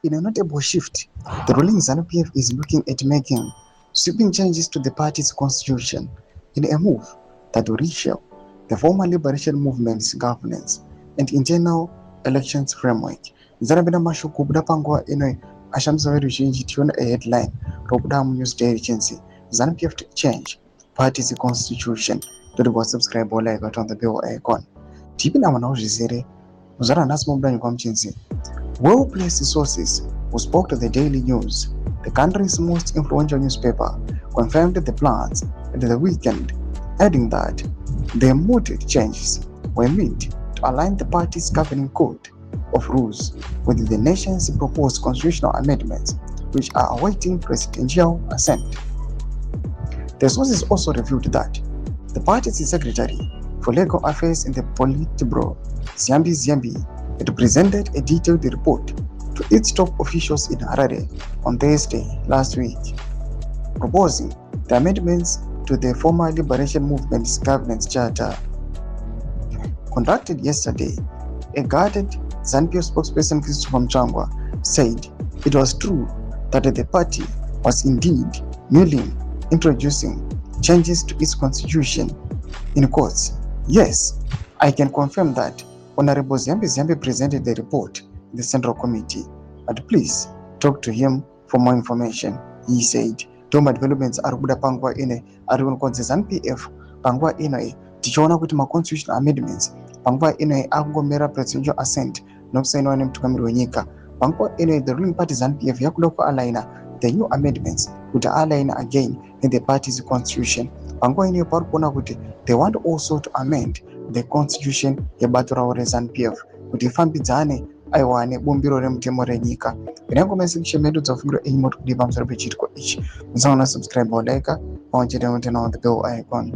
In a notable shift, the ruling ZANU-PF is looking at making sweeping changes to the party's constitution in a move that will reshape the former liberation movement's governance and internal elections framework. Zarabina mashuku buda panguva ino ashamisa veruzhinji tiona a headline rokuda muNewsday agency ZANU-PF to change party's constitution. Toti subscribe or like on the bell icon. Tipina manauzvizere muzvara nhasi mubudanyi kwamuchinzi. Well-placed sources who spoke to the Daily News, the country's most influential newspaper, confirmed the plans at the weekend, adding that the mooted changes were made to align the party's governing code of rules with the nation's proposed constitutional amendments, which are awaiting presidential assent. The sources also revealed that the party's secretary for legal affairs in the Politburo, Ziyambi, had presented a detailed report to its top officials in Harare on Thursday last week, proposing the amendments to the former Liberation Movement's governance charter. Conducted yesterday, a guarded ZANU-PF spokesperson Christopher Mchangwa said it was true that the party was indeed newly introducing changes to its constitution. In quotes, "Yes, I can confirm that Honorable Ziyambi presented the report in the Central Committee, but please talk to him for more information," he said. Toma developments are kuda panguva ine ari kunzi ZANU-PF panguva ino tichiona kuti constitutional amendments panguva ino akungomera presidential assent nokusainiwa nemutungamiri wenyika. Panguva ino the ruling party ZANU-PF yakuda kualigna the new amendments kuti align again in the party's constitution. Panguva ino pari kuona kuti they want also to amend the constitution yebato ravo reZANU-PF kuti ifambidzane aiwane bumbiro remutemo renyika. Inango message medu dzafungiro enyimoti kudipa pamusoro pechiitiko ichi. Musaona subscribe or like, pamwe chete on the bell icon.